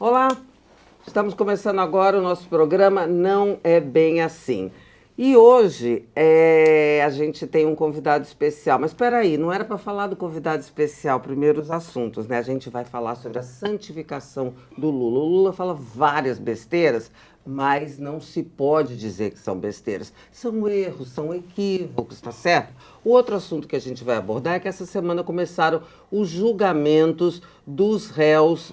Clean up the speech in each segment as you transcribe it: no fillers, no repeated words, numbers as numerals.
Olá, estamos começando agora o nosso programa Não é Bem Assim. E hoje a gente tem um convidado especial. Mas espera aí, não era para falar do convidado especial, primeiro os assuntos, né? A gente vai falar sobre a santificação do Lula. O Lula fala várias besteiras, mas não se pode dizer que são besteiras. São erros, são equívocos, tá certo? O outro assunto que a gente vai abordar é que essa semana começaram os julgamentos dos réus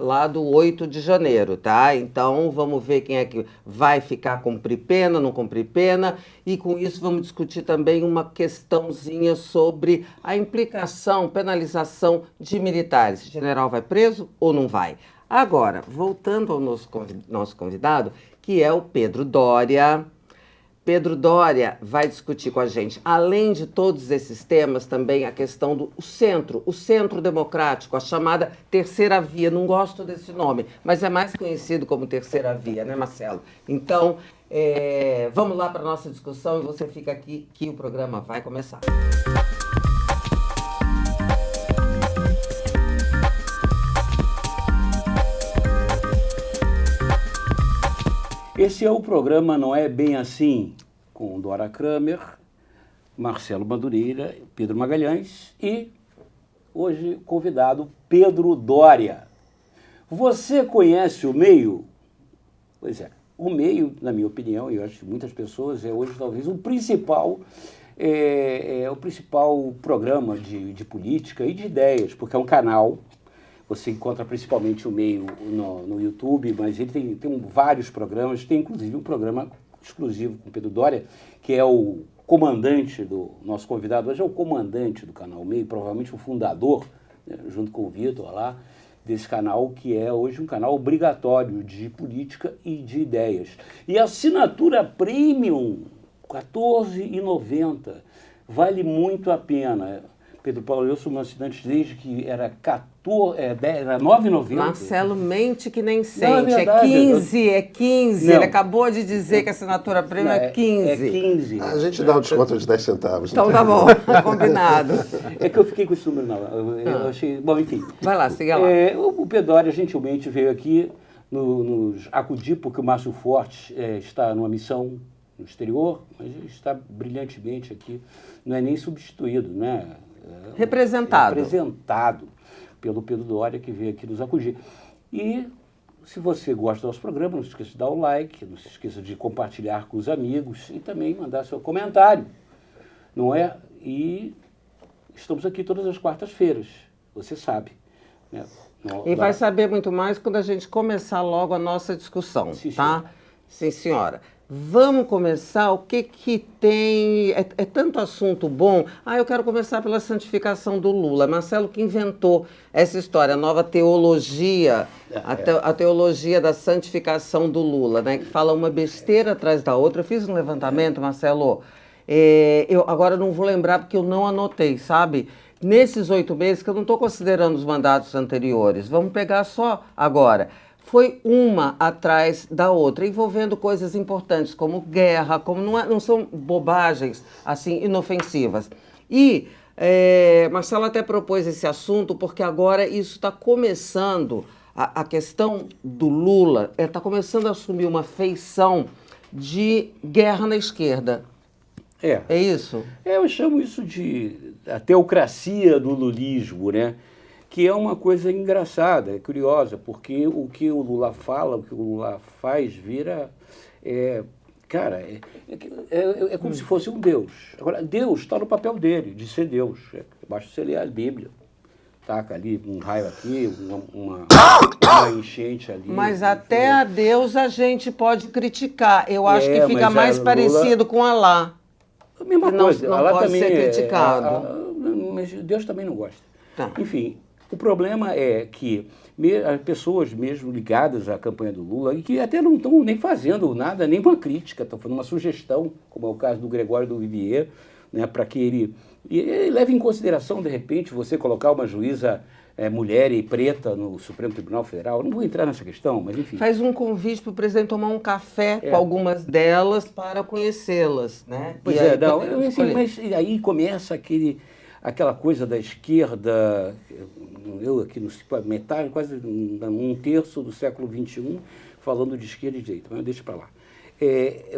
lá do 8 de janeiro, tá? Então vamos ver quem é que vai ficar cumprir pena, não cumprir pena, e com isso vamos discutir também uma questãozinha sobre a implicação, penalização de militares. O general vai preso ou não vai? Agora, voltando ao nosso convidado, que é o Pedro Doria. Pedro Doria vai discutir com a gente, além de todos esses temas, também a questão do o centro democrático, a chamada terceira via. Não gosto desse nome, mas é mais conhecido como terceira via, né, Marcelo? Então, vamos lá para a nossa discussão e você fica aqui que o programa vai começar. Esse é o programa Não é Bem Assim, com Dora Kramer, Marcelo Madureira, Pedro Magalhães e, hoje, convidado Pedro Doria. Você conhece o meio? Pois é, o meio, na minha opinião, e eu acho que muitas pessoas, é hoje talvez o principal programa de política e de ideias, porque é um canal. Você encontra principalmente o meio no YouTube, mas ele tem vários programas, tem inclusive um programa exclusivo com o Pedro Doria, que é o comandante do nosso convidado hoje, é o comandante do canal Meio, provavelmente o fundador, né, junto com o Vitor lá, desse canal, que é hoje um canal obrigatório de política e de ideias. E a assinatura premium, R$ 14,90, vale muito a pena. Pedro Paulo, eu sou um assinante desde que era R$ 9,90. Marcelo mente que nem sente. Não, é verdade, 15. Não. Ele acabou de dizer que a assinatura premium é 15. É 15. A gente dá um desconto de 10 centavos. Então tá bom, combinado. É que eu fiquei com esse número, não. Eu achei... Bom, enfim. Vai lá, siga lá. O Pedro Doria gentilmente veio aqui nos acudir, porque o Márcio Forte está numa missão no exterior, mas ele está brilhantemente aqui. Não é nem substituído, né? Representado pelo Pedro Doria, que veio aqui nos acudir. E se você gosta do nosso programa, não se esqueça de dar o like, não se esqueça de compartilhar com os amigos e também mandar seu comentário, não é? E estamos aqui todas as quartas-feiras, você sabe, né? E vai saber muito mais quando a gente começar logo a nossa discussão, Sim, tá? senhora. Sim, senhora. Vamos começar, o que tem, é tanto assunto bom. Eu quero começar pela santificação do Lula. Marcelo que inventou essa história, a nova teologia, a teologia da santificação do Lula, né? Que fala uma besteira atrás da outra. Eu fiz um levantamento, Marcelo, eu agora não vou lembrar porque eu não anotei, sabe? Nesses 8 meses, que eu não estou considerando os mandatos anteriores, vamos pegar só agora. Foi uma atrás da outra, envolvendo coisas importantes, como guerra, como não são bobagens assim inofensivas. E Marcelo até propôs esse assunto, porque agora isso está começando, a questão do Lula está começando a assumir uma feição de guerra na esquerda. É isso? Eu chamo isso de a teocracia do lulismo, né? Que é uma coisa engraçada, é curiosa, porque o que o Lula fala, o que o Lula faz, vira... é como se fosse um Deus. Agora, Deus está no papel dele, de ser Deus. Basta você ler a Bíblia. Taca ali um raio aqui, uma enchente ali. Mas até a Deus a gente pode criticar. Eu acho que fica mais parecido com Alá. A mesma coisa. Não Alá pode também ser criticado. mas Deus também não gosta. Tá. Enfim, o problema é que pessoas mesmo ligadas à campanha do Lula, e que até não estão nem fazendo nada, nem uma crítica, estão fazendo uma sugestão, como é o caso do Gregório do Vivier, né, para que ele leve em consideração, de repente, você colocar uma juíza mulher e preta no Supremo Tribunal Federal. Eu não vou entrar nessa questão, mas enfim. Faz um convite para o presidente tomar um café com algumas delas para conhecê-las, né? Pois aí, mas aí começa aquela coisa da esquerda, eu aqui no metade, quase um terço do século XXI, falando de esquerda e direita, mas deixa para lá.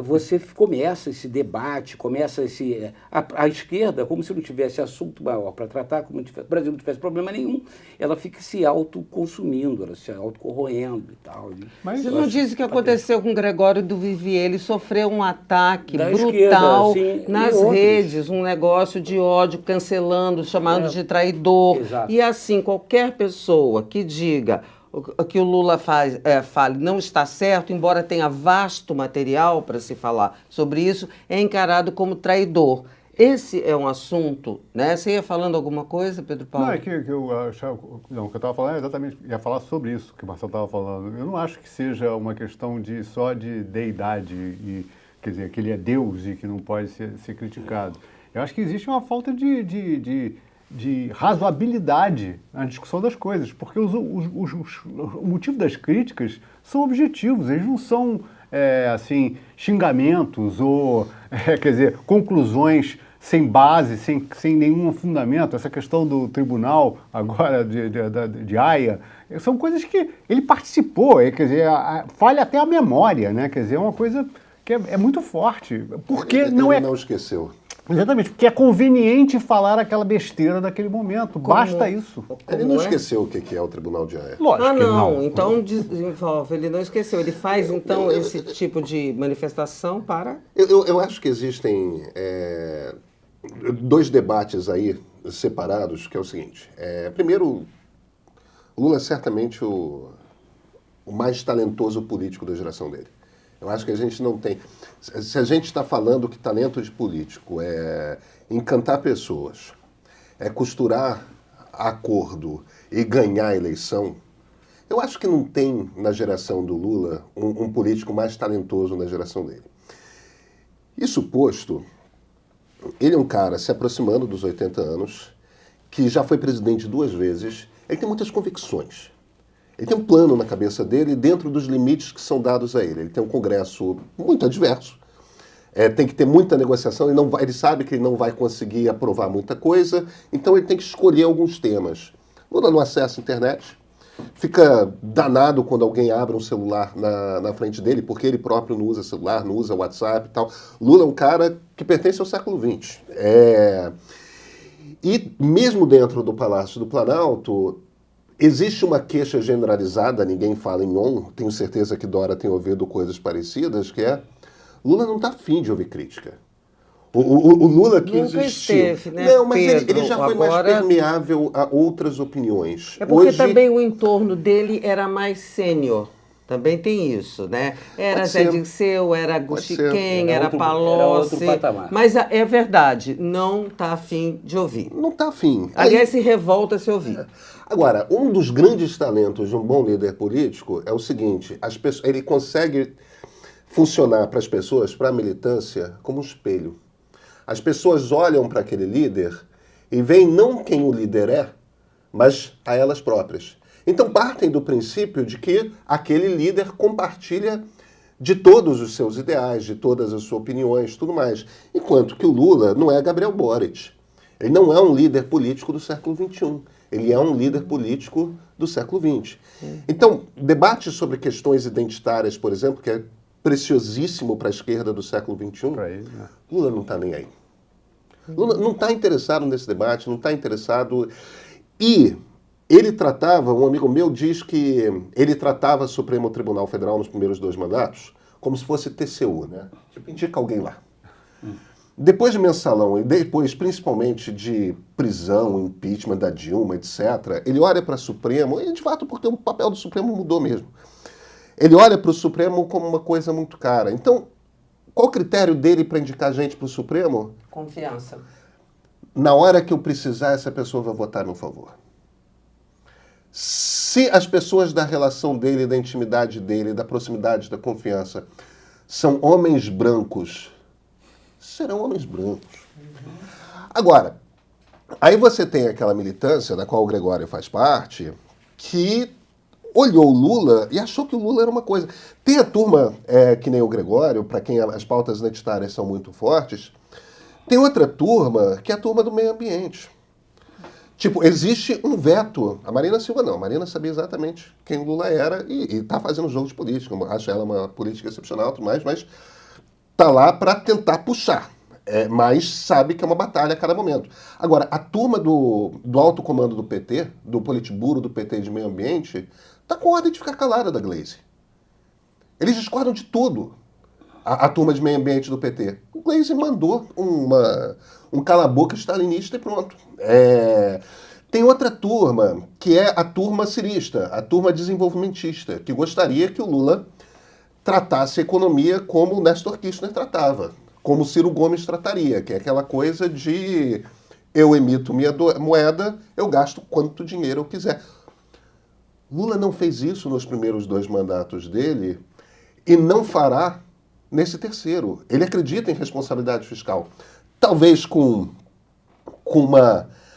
Você começa esse debate, a esquerda, como se não tivesse assunto maior para tratar, como se o Brasil não tivesse problema nenhum, ela fica se autoconsumindo, ela se autocorroendo e tal. Mas você não disse que aconteceu com o Gregório do Vivier, ele sofreu um ataque da brutal esquerda, sim, nas redes, um negócio de ódio, cancelando, chamando de traidor. Exato. E assim, qualquer pessoa que diga que o Lula fale não está certo, embora tenha vasto material para se falar sobre isso, é encarado como traidor. Esse é um assunto, né? Você ia falando alguma coisa, Pedro Paulo? Não, é que eu achava, não, o que eu estava falando é exatamente, ia falar sobre isso que o Marcelo estava falando. Eu não acho que seja uma questão só de deidade, quer dizer, que ele é Deus e que não pode ser criticado. Eu acho que existe uma falta de razoabilidade na discussão das coisas, porque o motivo das críticas são objetivos, eles não são, xingamentos ou, quer dizer, conclusões sem base, sem nenhum fundamento. Essa questão do tribunal agora de Haia, são coisas que ele participou, quer dizer, falha até a memória, né? Quer dizer, é uma coisa que é muito forte. Porque ele não esqueceu. Exatamente, porque é conveniente falar aquela besteira daquele momento, basta isso. Ele não esqueceu o que é o Tribunal de Haia. Lógico que não. Então desenvolve, ele não esqueceu. Ele faz, então, esse tipo de manifestação para... Eu acho que existem dois debates aí separados, que é o seguinte. Primeiro, Lula é certamente o mais talentoso político da geração dele. Eu acho que a gente não tem... Se a gente está falando que talento de político é encantar pessoas, é costurar acordo e ganhar a eleição, eu acho que não tem na geração do Lula um político mais talentoso na geração dele. Isso posto, ele é um cara se aproximando dos 80 anos, que já foi presidente 2 vezes, ele tem muitas convicções. Ele tem um plano na cabeça dele dentro dos limites que são dados a ele. Ele tem um Congresso muito adverso, tem que ter muita negociação, ele sabe que ele não vai conseguir aprovar muita coisa, então ele tem que escolher alguns temas. Lula não acessa a internet, fica danado quando alguém abre um celular na frente dele, porque ele próprio não usa celular, não usa WhatsApp e tal. Lula é um cara que pertence ao século XX. E mesmo dentro do Palácio do Planalto, existe uma queixa generalizada, ninguém fala em tenho certeza que Dora tem ouvido coisas parecidas, que é Lula não está afim de ouvir crítica. O Lula que nunca existiu. Esteve, né, não, mas Pedro? ele já foi mais permeável a outras opiniões. É porque também o entorno dele era mais sênior. Também tem isso, né? Era Zé Dirceu, era Guxiquem, era Palocci. Era outro patamar. Mas é verdade, não está afim de ouvir. Não está afim. Aliás, se revolta se ouvir. Agora, um dos grandes talentos de um bom líder político é o seguinte, ele consegue funcionar para as pessoas, para a militância, como um espelho. As pessoas olham para aquele líder e veem não quem o líder é, mas a elas próprias. Então partem do princípio de que aquele líder compartilha de todos os seus ideais, de todas as suas opiniões, tudo mais. Enquanto que o Lula não é Gabriel Boric. Ele não é um líder político do século XXI. Ele é um líder político do século XX. Então, debates sobre questões identitárias, por exemplo, que é preciosíssimo para a esquerda do século XXI, Lula não está nem aí. Lula não está interessado nesse debate, não está interessado... E ele tratava, um amigo meu diz que ele tratava o Supremo Tribunal Federal nos primeiros 2 mandatos como se fosse TCU, né? Tipo, indica alguém lá. Depois de mensalão e depois, principalmente, de prisão, impeachment da Dilma, etc., ele olha para o Supremo, e de fato, porque o papel do Supremo mudou mesmo. Ele olha para o Supremo como uma coisa muito cara. Então, qual o critério dele para indicar gente para o Supremo? Confiança. Na hora que eu precisar, essa pessoa vai votar a meu favor. Se as pessoas da relação dele, da intimidade dele, da proximidade, da confiança, são homens brancos, serão homens brancos. Agora, aí você tem aquela militância, da qual o Gregório faz parte, que olhou o Lula e achou que o Lula era uma coisa. Tem a turma, que nem o Gregório, para quem as pautas identitárias são muito fortes, tem outra turma, que é a turma do meio ambiente. Tipo, existe um veto. A Marina Silva não. A Marina sabia exatamente quem o Lula era e está fazendo jogo de política. Eu acho ela uma política excepcional e tudo mais, mas tá lá para tentar puxar. Mas sabe que é uma batalha a cada momento. Agora, a turma do alto comando do PT, do Politburo do PT de meio ambiente, tá com ordem de ficar calada da Gleisi. Eles discordam de tudo. A turma de meio ambiente do PT. O Gleisi mandou um cala-boca stalinista e pronto. Tem outra turma, que é a turma cirista, a turma desenvolvimentista, que gostaria que o Lula tratasse a economia como o Néstor Kirchner tratava, como o Ciro Gomes trataria, que é aquela coisa de eu emito minha moeda, eu gasto quanto dinheiro eu quiser. Lula não fez isso nos primeiros 2 mandatos dele e não fará nesse terceiro. Ele acredita em responsabilidade fiscal. Talvez com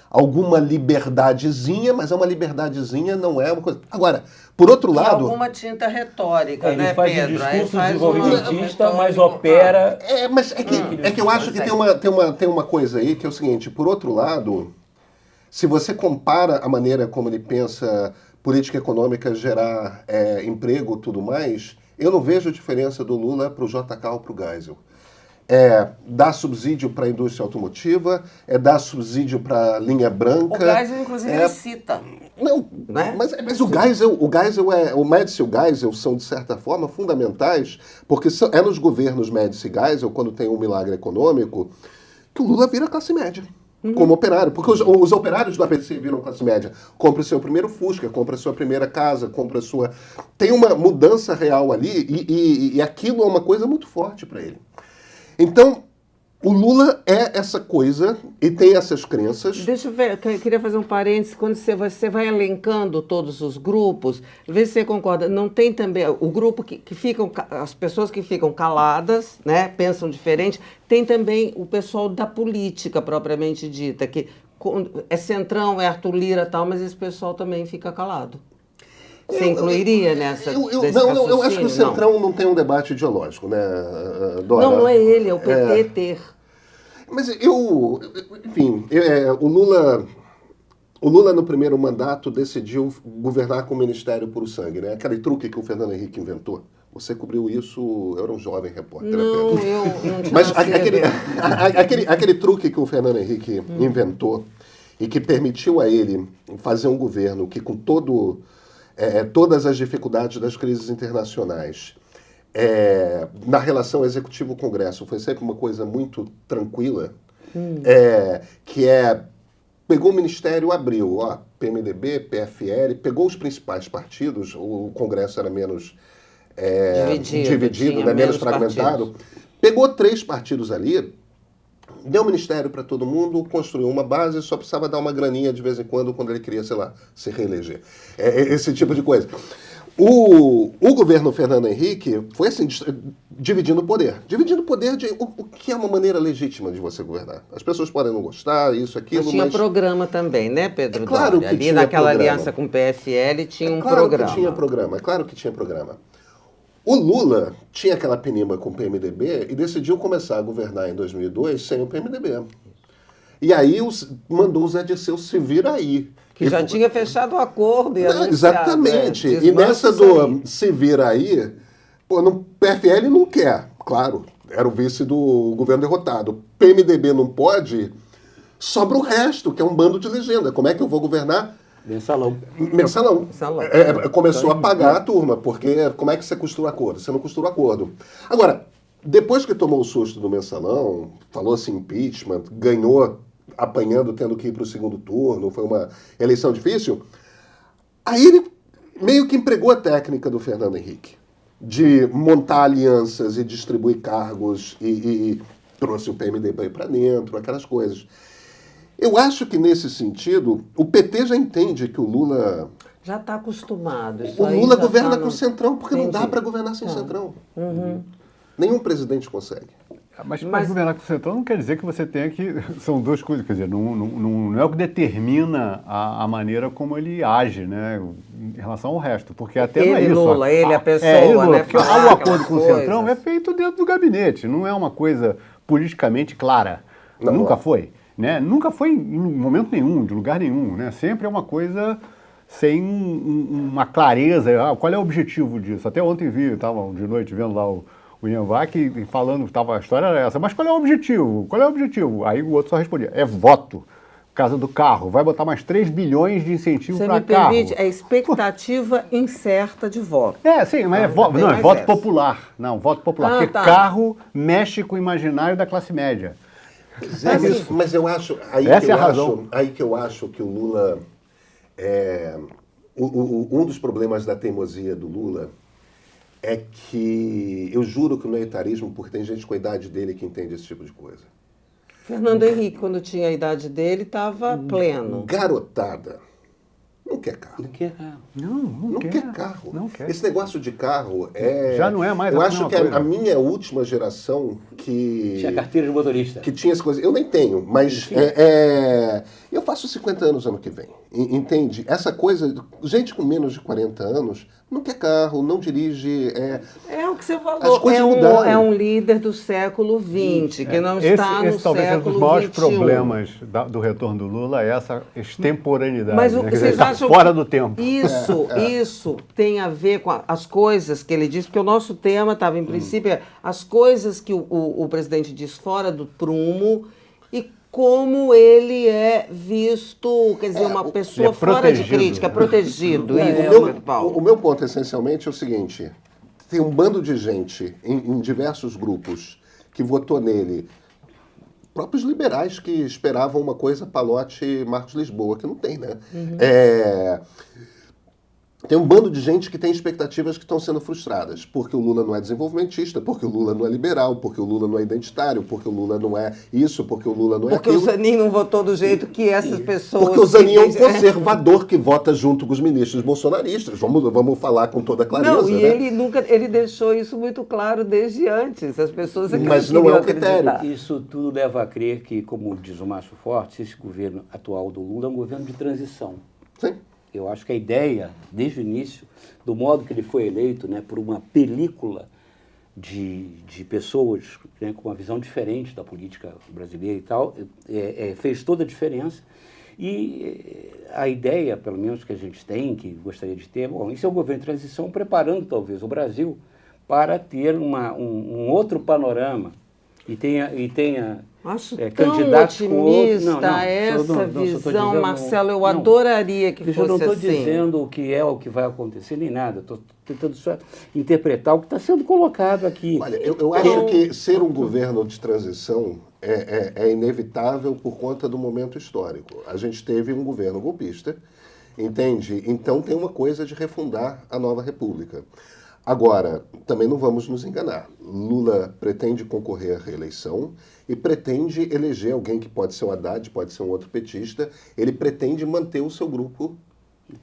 alguma liberdadezinha, mas é uma liberdadezinha, não é uma coisa... Agora, por outro lado... alguma tinta retórica, ele né, faz Pedro? um discurso desenvolvimentista, mas opera... Mas é que eu acho que tem uma coisa aí que é o seguinte, por outro lado, se você compara a maneira como ele pensa política econômica, gerar emprego e tudo mais, eu não vejo a diferença do Lula para o JK ou para o Geisel. Dar subsídio para a indústria automotiva, dar subsídio para a linha branca. O Geisel, inclusive, ele cita. Não, né? mas o Geisel o Médici e o Geisel são, de certa forma, fundamentais, porque é nos governos Médici e Geisel, quando tem um milagre econômico, que o Lula vira classe média. Como operário, porque os operários do ABC viram classe média. Compra o seu primeiro Fusca, compra a sua primeira casa, compra a sua... Tem uma mudança real ali e aquilo é uma coisa muito forte para ele. Então, o Lula é essa coisa e tem essas crenças. Deixa eu ver, eu queria fazer um parênteses. Quando você vai elencando todos os grupos, vê se você concorda. Não tem também o grupo que ficam, as pessoas que ficam caladas, né, pensam diferente. Tem também o pessoal da política propriamente dita, que é Centrão, é Arthur Lira e tal, mas esse pessoal também fica calado. Você incluiria nessa? Eu acho que o Centrão não tem um debate ideológico, né, Dora? Não é ele, é o PT ter. Mas enfim, o Lula no primeiro mandato decidiu governar com o Ministério Puro Sangue, né? Aquele truque que o Fernando Henrique inventou. Você cobriu isso, eu era um jovem repórter. Não, eu não tinha Mas aquele truque que o Fernando Henrique inventou e que permitiu a ele fazer um governo que com todas as dificuldades das crises internacionais, na relação executivo-congresso, foi sempre uma coisa muito tranquila, pegou o ministério, abriu, PMDB, PFL, pegou os principais partidos, o congresso era menos dividido, né, menos fragmentado, partidos. Pegou 3 partidos ali, deu ministério para todo mundo, construiu uma base, só precisava dar uma graninha de vez em quando ele queria, sei lá, se reeleger. Esse tipo de coisa. O governo Fernando Henrique foi assim, dividindo o poder. Dividindo o poder de o que é uma maneira legítima de você governar. As pessoas podem não gostar, isso, aquilo, mas... tinha programa também, né, Pedro? Claro que ali tinha naquela programa. Aliança com o PFL tinha um claro programa. Que tinha programa. É claro que tinha programa. O Lula tinha aquela penima com o PMDB e decidiu começar a governar em 2002 sem o PMDB. E aí mandou o Zé Dirceu se vir aí. Que já tinha fechado o acordo. E exatamente. E nessa do se vir aí, no PFL não quer, claro. Era o vice do governo derrotado. PMDB não pode, sobra o resto, que é um bando de legenda. Como é que eu vou governar? Mensalão. Começou a pagar a turma, porque como é que você costura acordo? Você não costura acordo. Agora, depois que tomou o susto do mensalão, falou assim impeachment, ganhou apanhando, tendo que ir para o segundo turno, foi uma eleição difícil, aí ele meio que empregou a técnica do Fernando Henrique, de montar alianças e distribuir cargos e trouxe o PMDB para dentro, aquelas coisas. Eu acho que, nesse sentido, o PT já entende que o Lula... já está acostumado. O Lula governa com o Centrão, porque não dá para governar sem Centrão. Nenhum presidente consegue. Mas governar com o Centrão não quer dizer que você tenha que... São duas coisas, quer dizer, não é o que determina a maneira como ele age, né, em relação ao resto, porque até não é isso. Lula, a pessoa, né? Porque o acordo com o Centrão é feito dentro do gabinete, não é uma coisa politicamente clara. Nunca foi. né? Nunca foi em momento nenhum, de lugar nenhum, né? Sempre é uma coisa sem uma clareza. Qual é o objetivo disso? Até ontem estava de noite vendo lá o Ian Vac falando, a história era essa, mas qual é o objetivo? Qual é o objetivo? Aí o outro só respondia, é voto. Casa do carro, vai botar mais 3 bilhões de incentivo para carro. Você me permite, é expectativa incerta de voto. Sim, mas é voto popular. Não, voto popular, porque carro mexe com o imaginário da classe média. Mas eu acho, aí que eu acho que o Lula, um dos problemas da teimosia do Lula é que, eu juro que não é etarismo, porque tem gente com a idade dele que entende esse tipo de coisa. Fernando Henrique, quando tinha a idade dele, estava pleno. Garotada não quer carro. Não quer carro. Não quer carro. Não quer. Esse negócio de carro já não é mais eu a acho mesma que coisa. A minha última geração que... Tinha carteira de motorista. Que tinha essa coisa. Eu nem tenho, mas eu faço 50 anos ano que vem. Entende? Essa coisa, gente com menos de 40 anos não quer carro, não dirige. É o que você falou. As coisas mudaram. É um líder do século XX, que não está no esse talvez seja um dos século maiores XXI. problemas do retorno do Lula, é essa extemporaneidade. Mas o né? que Quer dizer, vocês está acham fora que do tempo. Isso tem a ver com as coisas que ele disse, porque o nosso tema estava, em princípio, as coisas que o presidente diz fora do prumo e como ele é visto, quer dizer, uma pessoa fora de crítica, protegido. O meu ponto, essencialmente, é o seguinte. Tem um bando de gente em diversos grupos que votou nele, próprios liberais que esperavam uma coisa Pallotti, Marcos Lisboa, que não tem, né? Tem um bando de gente que tem expectativas que estão sendo frustradas, porque o Lula não é desenvolvimentista, porque o Lula não é liberal, porque o Lula não é identitário, porque o Lula não é isso, porque o Lula não é porque aquilo. Porque o Zanin não votou do jeito que essas pessoas... Porque o Zanin é um conservador que vota junto com os ministros bolsonaristas. Vamos falar com toda clareza, não, e né? ele deixou isso muito claro desde antes. As pessoas Mas não é o critério. Isso tudo leva a crer que, como diz o Márcio Fortes, esse governo atual do Lula é um governo de transição. Sim. Eu acho que a ideia, desde o início, do modo que ele foi eleito, né, por uma película de pessoas, né, com uma visão diferente da política brasileira e tal, fez toda a diferença. E a ideia, pelo menos que a gente tem, que gostaria de ter, bom, isso é um governo de transição preparando talvez o Brasil para ter um outro panorama e tenha Acho tão candidatos otimista com essa visão, Marcelo, eu adoraria que fosse assim. Eu não estou dizendo o que vai acontecer, nem nada. Estou tentando só interpretar o que está sendo colocado aqui. Olha, eu acho que ser um governo de transição é inevitável por conta do momento histórico. A gente teve um governo golpista, entende? Então tem uma coisa de refundar a nova república. Agora, também não vamos nos enganar. Lula pretende concorrer à reeleição e pretende eleger alguém que pode ser o Haddad, pode ser um outro petista. Ele pretende manter o seu grupo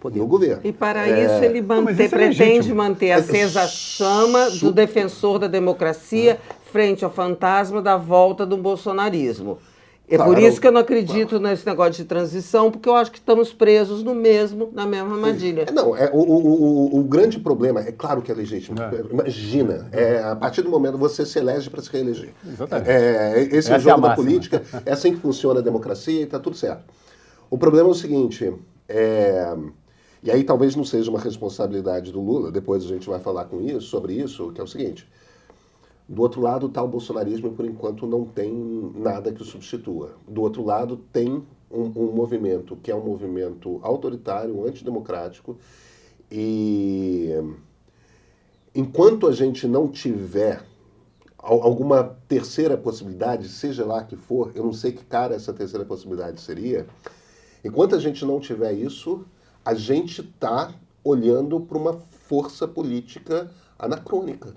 no governo. E para isso ele pretende manter acesa a chama do defensor da democracia frente ao fantasma da volta do bolsonarismo. É claro, por isso que eu não acredito nesse negócio de transição, porque eu acho que estamos presos na mesma armadilha. Não, o grande problema, é claro que é legítimo. Imagina, a partir do momento você se elege para se reeleger. Exatamente. Esse é o jogo da política, é assim que funciona a democracia e está tudo certo. O problema é o seguinte, e aí talvez não seja uma responsabilidade do Lula, depois a gente vai falar sobre isso, que é o seguinte. Do outro lado está o bolsonarismo e, por enquanto, não tem nada que o substitua. Do outro lado tem um movimento que é um movimento autoritário, antidemocrático, e enquanto a gente não tiver alguma terceira possibilidade, seja lá que for, eu não sei que cara essa terceira possibilidade seria, enquanto a gente não tiver isso, a gente está olhando para uma força política anacrônica.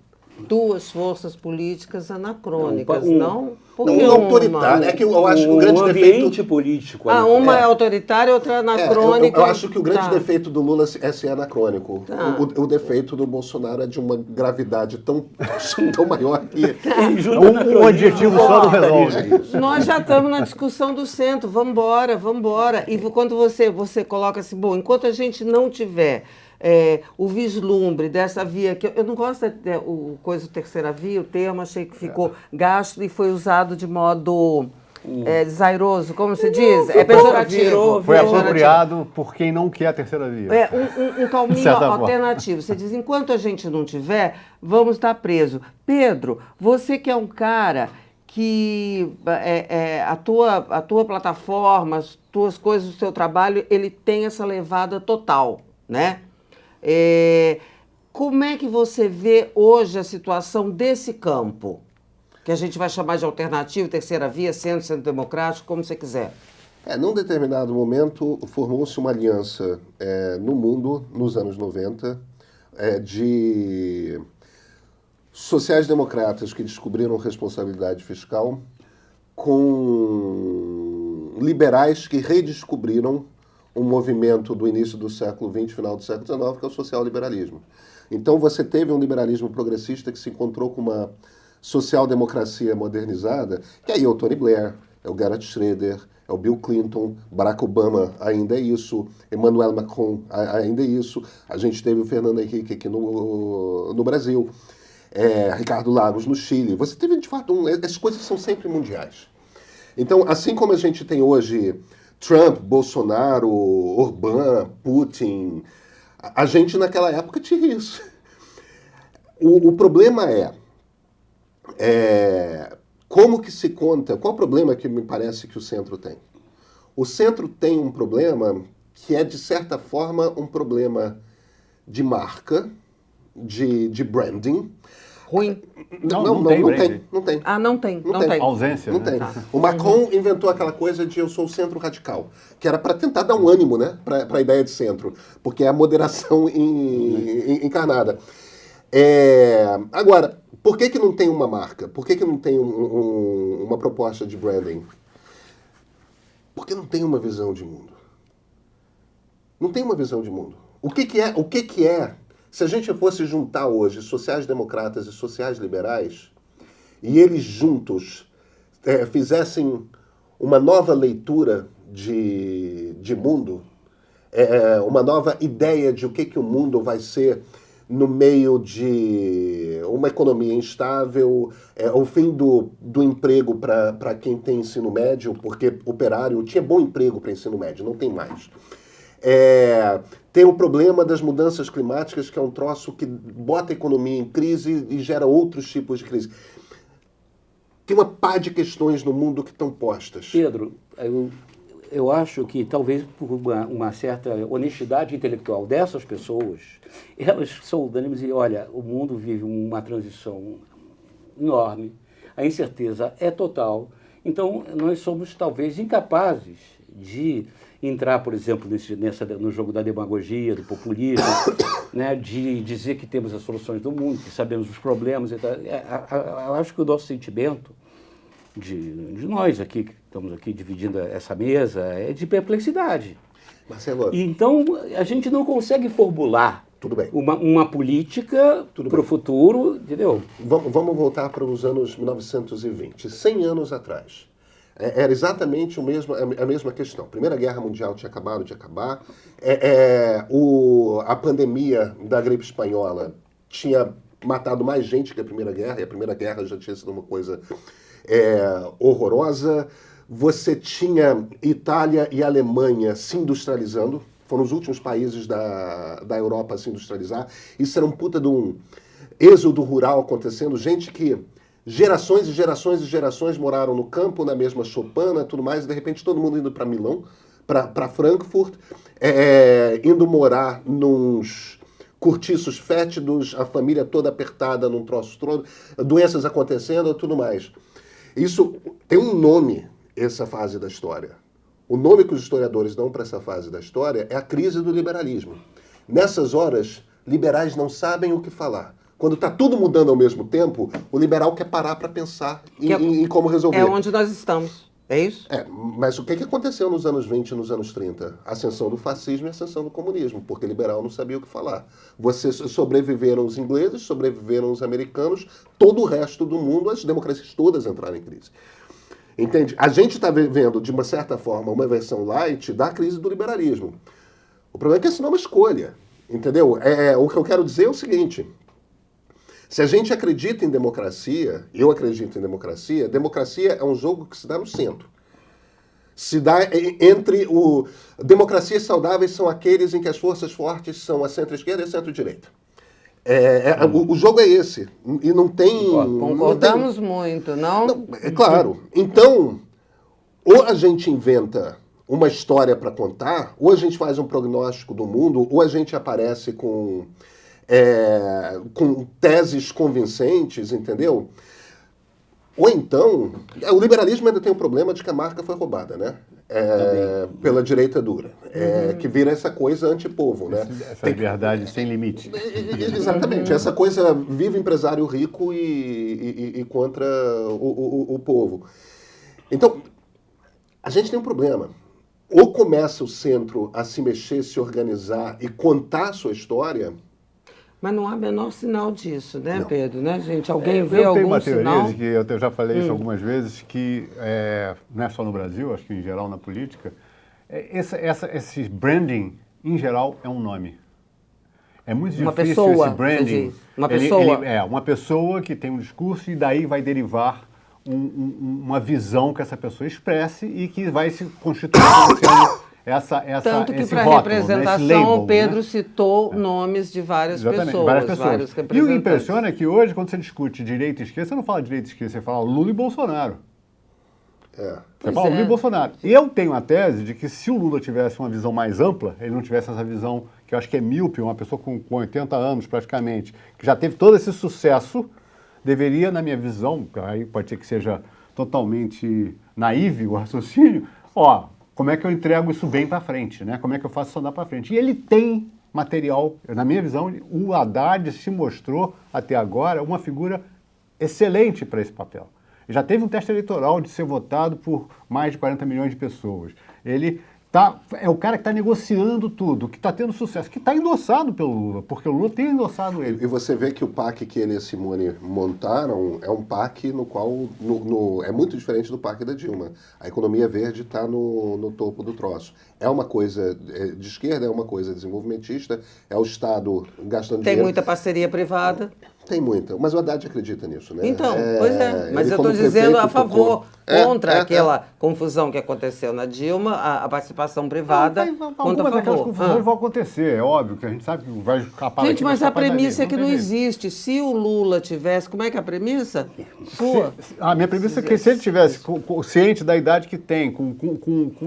2 forças políticas anacrônicas, não? Porque autoritária. É que eu acho que o grande defeito político. Uma é autoritária e outra é anacrônica. Eu acho que o grande defeito do Lula é ser anacrônico. O defeito do Bolsonaro é de uma gravidade tão maior que... Um adjetivo só não resolve. Nós já estamos na discussão do centro. Vamos embora. E quando você coloca assim, bom, enquanto a gente não tiver o vislumbre dessa via, que eu não gosto terceira via, o termo achei que ficou gasto e foi usado de modo desairoso, como se diz? É pejorativo. Foi apropriado por quem não quer a terceira via. Um caminho alternativo. Você diz, enquanto a gente não tiver, vamos estar preso. Pedro, você que é um cara que a tua plataforma, as tuas coisas, o seu trabalho, ele tem essa levada total, né? Como é que você vê hoje a situação desse campo? Que a gente vai chamar de alternativo, terceira via, centro democrático, como você quiser. Num determinado momento, formou-se uma aliança no mundo, nos anos 90, de sociais-democratas que descobriram responsabilidade fiscal com liberais que redescobriram um movimento do início do século XX, final do século XIX, que é o social-liberalismo. Então você teve um liberalismo progressista que se encontrou com uma social-democracia modernizada, que aí é o Tony Blair, é o Gerhard Schroeder, é o Bill Clinton, Barack Obama ainda é isso, Emmanuel Macron ainda é isso, a gente teve o Fernando Henrique aqui no Brasil, Ricardo Lagos no Chile. Você teve, de fato, essas coisas são sempre mundiais. Então, assim como a gente tem hoje Trump, Bolsonaro, Orbán, Putin, a gente naquela época tinha isso. O problema como que se conta, qual o problema que me parece que o centro tem? O centro tem um problema que é, de certa forma, um problema de marca, de branding. Ruim? Não tem. Ah, não tem. Ausência, não né? tem. O Macron inventou aquela coisa de eu sou o centro radical, que era para tentar dar um ânimo, né, para a ideia de centro, porque é a moderação encarnada. Agora, por que não tem uma marca? Por que não tem uma proposta de branding? Porque não tem uma visão de mundo. Não tem uma visão de mundo. O que é? Se a gente fosse juntar hoje sociais-democratas e sociais-liberais, e eles juntos fizessem uma nova leitura de mundo, uma nova ideia de o que o mundo vai ser no meio de uma economia instável, o fim do emprego para quem tem ensino médio, porque operário tinha bom emprego para ensino médio, não tem mais. Tem o problema das mudanças climáticas, que é um troço que bota a economia em crise e gera outros tipos de crise. Tem uma pá de questões no mundo que estão postas. Pedro, eu acho que talvez por uma certa honestidade intelectual dessas pessoas, elas são unânimes e, olha, o mundo vive uma transição enorme, a incerteza é total, então nós somos talvez incapazes de entrar, por exemplo, no jogo da demagogia, do populismo, né, de dizer que temos as soluções do mundo, que sabemos os problemas. E tal. Eu acho que o nosso sentimento de nós aqui, que estamos aqui dividindo essa mesa, é de perplexidade. Marcelo, então, a gente não consegue formular tudo bem. Uma política para o futuro, entendeu? Vamos voltar para os anos 1920, 100 anos atrás. Era exatamente a mesma questão. A Primeira Guerra Mundial tinha acabado de acabar. A pandemia da gripe espanhola tinha matado mais gente que a Primeira Guerra, e a Primeira Guerra já tinha sido uma coisa horrorosa. Você tinha Itália e Alemanha se industrializando. Foram os últimos países da Europa a se industrializar. Isso era um puta de um êxodo rural acontecendo. Gente que gerações e gerações e gerações moraram no campo, na mesma choupana, tudo mais, e de repente todo mundo indo para Milão, para Frankfurt, indo morar nos cortiços fétidos, a família toda apertada num troço todo, doenças acontecendo, tudo mais. Isso tem um nome, essa fase da história. O nome que os historiadores dão para essa fase da história é a crise do liberalismo. Nessas horas, liberais não sabem o que falar. Quando está tudo mudando ao mesmo tempo, o liberal quer parar para pensar em como resolver. É onde nós estamos, é isso? Mas o que aconteceu nos anos 20 e nos anos 30? A ascensão do fascismo e a ascensão do comunismo, porque liberal não sabia o que falar. Sobreviveram os ingleses, sobreviveram os americanos, todo o resto do mundo, as democracias todas entraram em crise. Entende? A gente está vivendo, de uma certa forma, uma versão light da crise do liberalismo. O problema é que essa não é uma escolha, entendeu? O que eu quero dizer é o seguinte: Se a gente acredita em democracia, eu acredito em democracia, democracia é um jogo que se dá no centro. Se dá entre o... Democracias saudáveis são aqueles em que as forças fortes são a centro-esquerda e a centro-direita. O jogo é esse. E não tem... Concordamos muito, não? Não, é claro. Então, ou a gente inventa uma história para contar, ou a gente faz um prognóstico do mundo, ou a gente aparece com teses convincentes, entendeu? Ou então, o liberalismo ainda tem o problema de que a marca foi roubada, né? Pela direita dura, que vira essa coisa antipovo, né? Essa liberdade sem limite. Exatamente, essa coisa vive empresário rico e contra o povo. Então, a gente tem um problema. Ou começa o centro a se mexer, se organizar e contar a sua história... Mas não há menor sinal disso, né, Não. Pedro? Né, gente? Alguém vê Eu tenho algum uma teoria, sinal? de que eu já falei isso algumas vezes, que não é só no Brasil, acho que em geral na política, esse branding, em geral, é um nome. É muito Uma difícil pessoa, esse branding. você diz. Uma pessoa. Uma pessoa que tem um discurso e daí vai derivar uma visão que essa pessoa expresse e que vai se constituir Tanto que esse para rótulo, representação, né, esse label, o Pedro né? citou nomes de várias Exatamente, pessoas, várias pessoas. vários E o que representantes. impressiona é que hoje, quando você discute direita e esquerda, você não fala direita e esquerda, você fala Lula e Bolsonaro. Você Pois fala é. Lula e Bolsonaro. E eu tenho a tese de que se o Lula tivesse uma visão mais ampla, ele não tivesse essa visão, que eu acho que é míope, uma pessoa com 80 anos praticamente, que já teve todo esse sucesso, deveria, na minha visão, aí pode ser que seja totalmente naive o raciocínio, como é que eu entrego isso bem para frente, né? Como é que eu faço isso andar para frente? E ele tem material, na minha visão, o Haddad se mostrou até agora uma figura excelente para esse papel. Ele já teve um teste eleitoral de ser votado por mais de 40 milhões de pessoas. Ele é o cara que está negociando tudo, que está tendo sucesso, que está endossado pelo Lula, porque o Lula tem endossado ele. E você vê que o PAC que ele e a Simone montaram é um PAC no qual é muito diferente do PAC da Dilma. A economia verde está no topo do troço. É uma coisa de esquerda, é uma coisa desenvolvimentista, é o Estado gastando Tem dinheiro. muita parceria privada. Tem muita, mas o Haddad acredita nisso, né? Então, pois é. Mas ele eu como estou dizendo a prefeito favor, tocou. contra aquela confusão que aconteceu na Dilma, a participação privada, contra a Algumas daquelas favor. confusões vão acontecer, é óbvio, que a gente sabe que vai escapar Gente, daqui, mas vai a escapar dali, premissa é que tem não jeito. existe. Se o Lula tivesse... Como é que é a premissa? Sua? A minha premissa é que se ele tivesse ciente da idade que tem,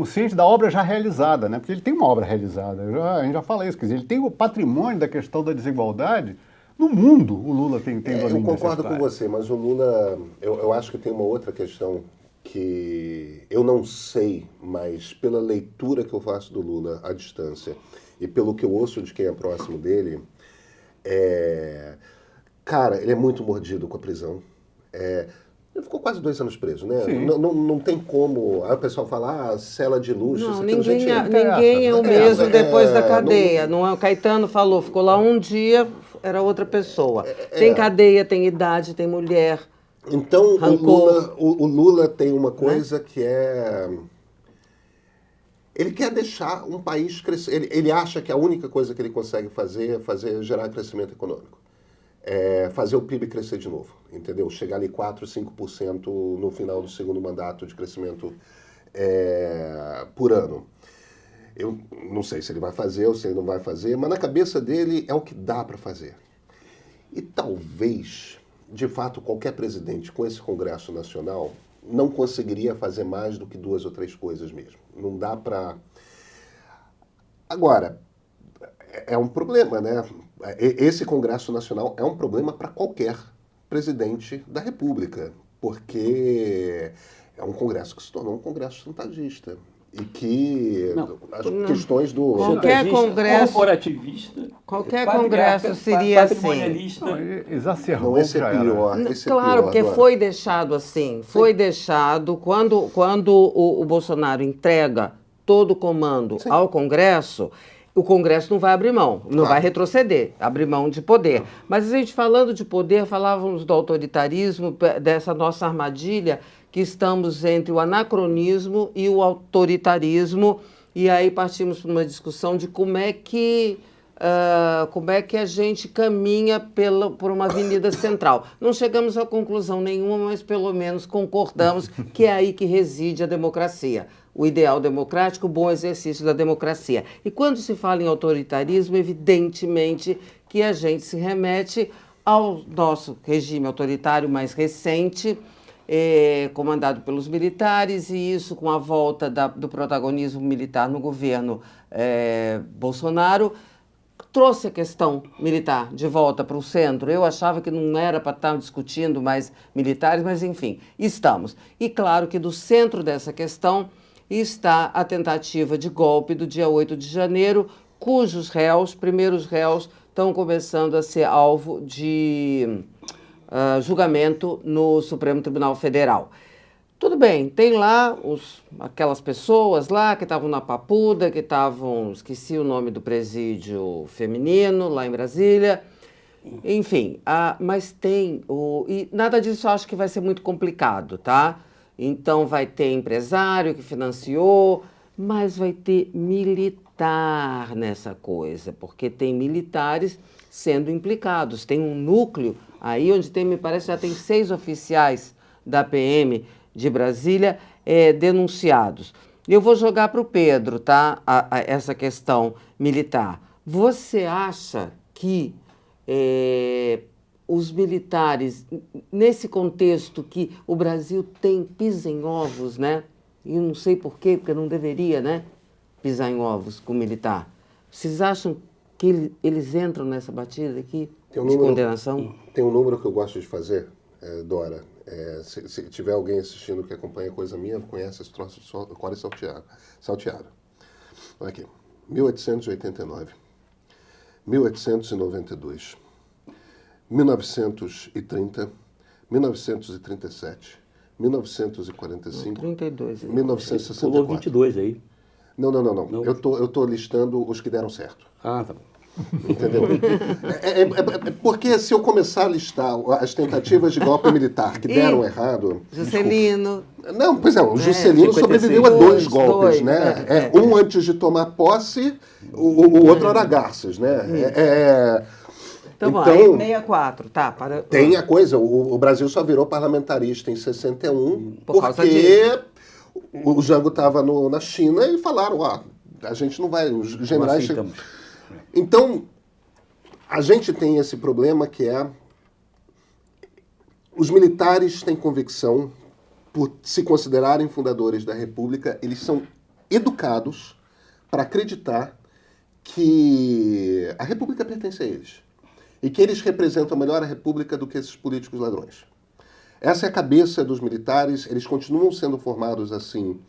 ciente da obra já realizada, né? Porque ele tem uma obra realizada, a gente já fala isso, quer dizer, ele tem o patrimônio da questão da desigualdade. No mundo, o Lula tem domínio Eu concordo dessa com você, mas o Lula, eu acho que tem uma outra questão que eu não sei, mas pela leitura que eu faço do Lula à distância e pelo que eu ouço de quem é próximo dele, cara, ele é muito mordido com a prisão. Ele ficou quase 2 anos preso, né? Não tem como. Aí o pessoal fala, cela de luxo. Não, isso aquilo, ninguém, gente, ninguém é o mesmo depois da cadeia. não- Não é, o Caetano falou, ficou lá um dia, era outra pessoa. Tem cadeia, tem idade, tem mulher. Então, Rancor. o Lula tem uma coisa que é... Ele quer deixar um país crescer. Ele acha que a única coisa que ele consegue fazer é gerar crescimento econômico. Fazer o PIB crescer de novo, entendeu? Chegar ali 4%, 5% no final do segundo mandato de crescimento por ano. Eu não sei se ele vai fazer ou se ele não vai fazer, mas na cabeça dele é o que dá para fazer. E talvez, de fato, qualquer presidente com esse Congresso Nacional não conseguiria fazer mais do que 2 ou 3 coisas mesmo. Não dá para... Agora, é um problema, né? Esse Congresso Nacional é um problema para qualquer presidente da República, porque é um Congresso que se tornou um Congresso chantagista. E que as questões do... Qualquer congresso... corporativista, Qualquer congresso seria assim. patrimonialista. Exacerbou, Não, esse é já era. pior. Esse é Claro, pior, porque agora. foi deixado assim. Foi deixado, quando o Bolsonaro entrega todo o comando ao Congresso, o Congresso não vai abrir mão, não vai retroceder, abrir mão de poder. Mas a gente falando de poder, falávamos do autoritarismo, dessa nossa armadilha, que estamos entre o anacronismo e o autoritarismo, e aí partimos para uma discussão de como é que como é que a gente caminha por uma avenida central. Não chegamos a conclusão nenhuma, mas pelo menos concordamos que é aí que reside a democracia. O ideal democrático, o bom exercício da democracia. E quando se fala em autoritarismo, evidentemente que a gente se remete ao nosso regime autoritário mais recente, comandado pelos militares, e isso com a volta do protagonismo militar no governo Bolsonaro, trouxe a questão militar de volta para o centro. Eu achava que não era para estar discutindo mais militares, mas enfim, estamos. E claro que do centro dessa questão está a tentativa de golpe do dia 8 de janeiro, cujos primeiros réus, estão começando a ser alvo de julgamento no Supremo Tribunal Federal. Tudo bem, tem lá aquelas pessoas lá que estavam na Papuda, que estavam, esqueci o nome do presídio feminino lá em Brasília, enfim, mas tem, e nada disso eu acho que vai ser muito complicado, tá? Então vai ter empresário que financiou, mas vai ter militar nessa coisa, porque tem militares sendo implicados. Tem um núcleo aí onde me parece, já tem 6 oficiais da PM de Brasília denunciados. Eu vou jogar para o Pedro, tá? Essa questão militar. Você acha que os militares, nesse contexto que o Brasil pisa em ovos, né? E eu não sei por quê, porque não deveria, né? Pisar em ovos com o militar. Vocês acham que eles entram nessa batida aqui de condenação? Tem um número que eu gosto de fazer, Dora. Se tiver alguém assistindo que acompanha coisa minha, conhece esse troço de Core Salteado. Olha aqui. 1889, 1892, 1930, 1937, 1945, 32, 1964. Pulou 22 aí. Não. Eu tô listando os que deram certo. Ah, tá bom. Entendeu? Porque se eu começar a listar as tentativas de golpe militar que deram errado... Juscelino... Não, pois é, o Juscelino 56. sobreviveu a 2 golpes, dois, né? Um antes de tomar posse, o outro era Garças, né? Então, aí 64, tá? Tem a coisa, o Brasil só virou parlamentarista em 61 Por causa porque o Jango estava na China e falaram, a gente não vai, os generais... Então, a gente tem esse problema que os militares têm convicção, por se considerarem fundadores da República, eles são educados para acreditar que a República pertence a eles. E que eles representam melhor a República do que esses políticos ladrões. Essa é a cabeça dos militares, eles continuam sendo formados assim,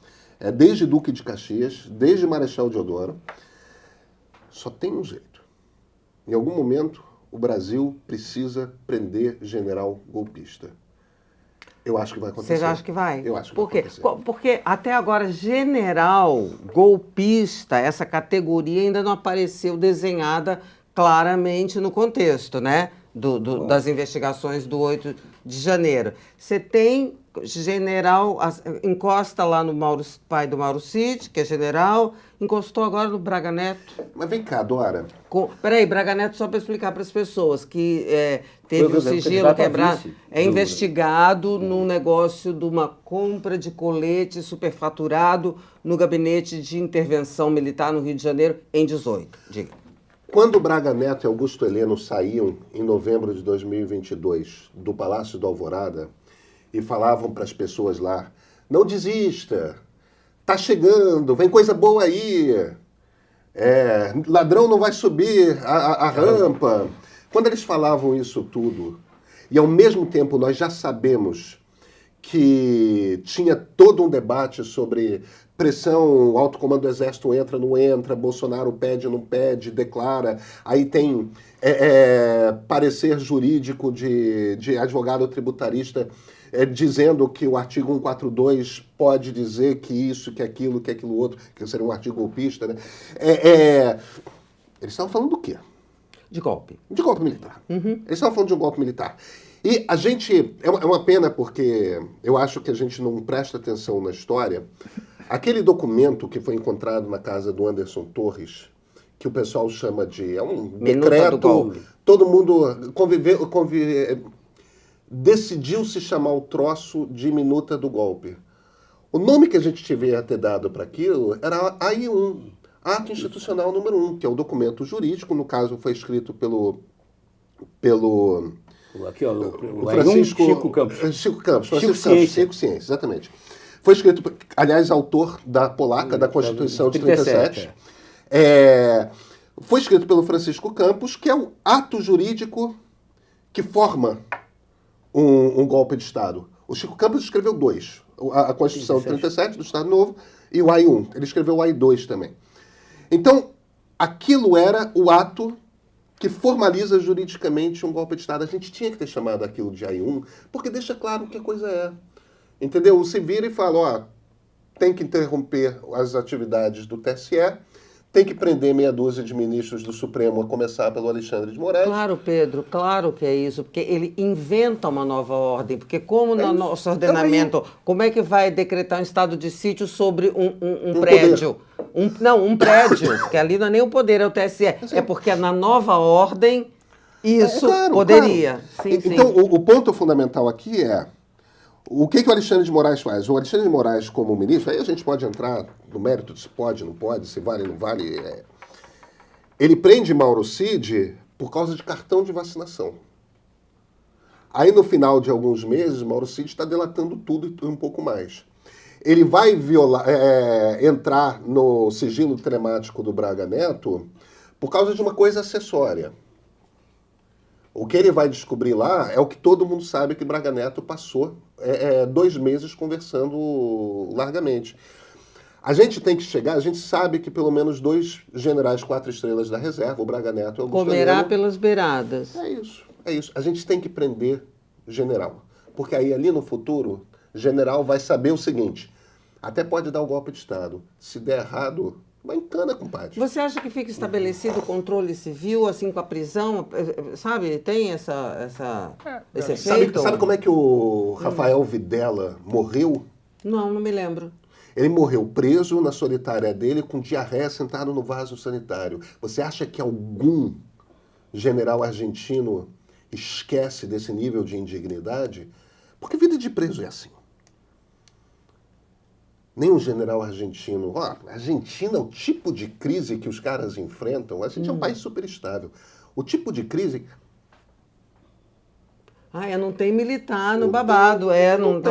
desde Duque de Caxias, desde Marechal Deodoro. Só tem um jeito. Em algum momento, o Brasil precisa prender general golpista. Eu acho que vai acontecer. Você acha que vai? Eu acho que vai acontecer. Porque até agora, general golpista, essa categoria ainda não apareceu desenhada claramente no contexto, né? Das investigações do 8 de janeiro. Você tem general, encosta lá no pai do Mauro Cid, que é general, encostou agora no Braga Neto. Mas vem cá, Dora. Peraí, Braga Neto, só para explicar para as pessoas, que teve o sigilo quebrado, investigado num negócio de uma compra de colete superfaturado no gabinete de intervenção militar no Rio de Janeiro em 18. Diga. Quando Braga Neto e Augusto Heleno saíam, em novembro de 2022, do Palácio do Alvorada, e falavam para as pessoas lá, não desista, tá chegando, vem coisa boa aí, ladrão não vai subir a rampa. Quando eles falavam isso tudo, e ao mesmo tempo nós já sabemos que tinha todo um debate sobre pressão, o alto comando do Exército entra, não entra, Bolsonaro pede, não pede, declara, aí tem parecer jurídico de advogado tributarista dizendo que o artigo 142 pode dizer que isso, que aquilo outro, que seria um artigo golpista, né? Eles estavam falando do quê? De golpe. De golpe militar. Uhum. Eles estavam falando de um golpe militar. E a gente... É uma pena porque eu acho que a gente não presta atenção na história. Aquele documento que foi encontrado na casa do Anderson Torres, que o pessoal chama de... É um Minuta do decreto... golpe. Todo mundo decidiu se chamar o troço de minuta do golpe. O nome que a gente devia ter dado para aquilo era AI-1, Ato Institucional número 1, que é o documento jurídico, no caso foi escrito pelo Aqui, ó, o Francisco Chico Campos. Chico Campos, Chico Francisco Campos, Ciência. Chico Ciência, exatamente. Foi escrito, aliás, autor da polaca, da Constituição de 37. Foi escrito pelo Francisco Campos, que é o ato jurídico que forma um golpe de Estado. O Chico Campos escreveu 2. A Constituição de 37 do Estado Novo e o AI-1. Ele escreveu o AI-2 também. Então, aquilo era o ato que formaliza juridicamente um golpe de Estado. A gente tinha que ter chamado aquilo de AI-1, porque deixa claro o que a coisa é. Entendeu? Se vira e fala, ó, tem que interromper as atividades do TSE, tem que prender meia dúzia de ministros do Supremo, a começar pelo Alexandre de Moraes. Claro, Pedro, claro que é isso, porque ele inventa uma nova ordem, porque como no nosso ordenamento, como é que vai decretar um estado de sítio sobre um prédio? Um prédio, porque ali não é nem o poder, é o TSE. É porque na nova ordem isso poderia. Claro. Sim, então, sim. o ponto fundamental aqui é o que o Alexandre de Moraes faz? O Alexandre de Moraes, como ministro, aí a gente pode entrar no mérito de se pode, não pode, se vale, não vale. Ele prende Mauro Cid por causa de cartão de vacinação. Aí, no final de alguns meses, Mauro Cid está delatando tudo e um pouco mais. Ele vai entrar no sigilo telemático do Braga Neto por causa de uma coisa acessória. O que ele vai descobrir lá é o que todo mundo sabe que Braga Neto passou 2 meses conversando largamente. A gente tem que chegar, a gente sabe que pelo menos 2 generais 4 estrelas da reserva, o Braga Neto e o Augusto Comerá Heleno, pelas beiradas. É isso. A gente tem que prender general. Porque aí ali no futuro, general vai saber o seguinte, até pode dar um golpe de Estado. Se der errado, vai em cana, compadre. Você acha que fica estabelecido o controle civil, assim, com a prisão? Sabe, tem esse efeito? Sabe como é que o Rafael Videla morreu? Não me lembro. Ele morreu preso na solitária dele com diarreia sentado no vaso sanitário. Você acha que algum general argentino esquece desse nível de indignidade? Porque vida de preso é assim. Nenhum general argentino... a Argentina, o tipo de crise que os caras enfrentam... A gente é um país super estável. O tipo de crise... Não tem militar no babado.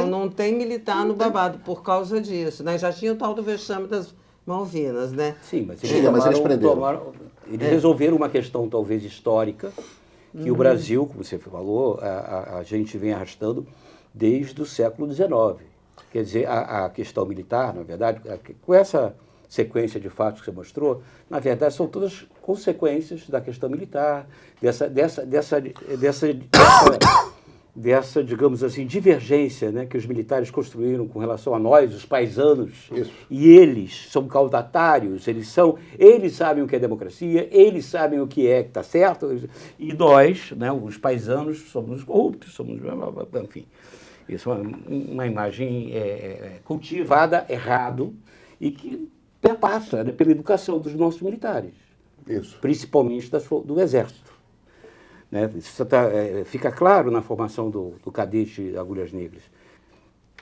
Não tem militar no babado por causa disso, né? Já tinha o tal do vexame das Malvinas, né? Sim, mas eles prenderam. Eles resolveram uma questão talvez histórica, que o Brasil, como você falou, a gente vem arrastando desde o século XIX. Quer dizer, a questão militar, na verdade, com essa sequência de fatos que você mostrou, na verdade, são todas consequências da questão militar, dessa, digamos assim, divergência, né, que os militares construíram com relação a nós, os paisanos. Isso. E eles são caudatários, eles sabem o que é democracia, eles sabem o que está certo, e nós, né, os paisanos, somos corruptos, enfim. Isso é uma imagem cultivada errado e que perpassa, né, pela educação dos nossos militares. Isso. Principalmente do Exército. Né? Isso fica claro na formação do cadete Agulhas Negras.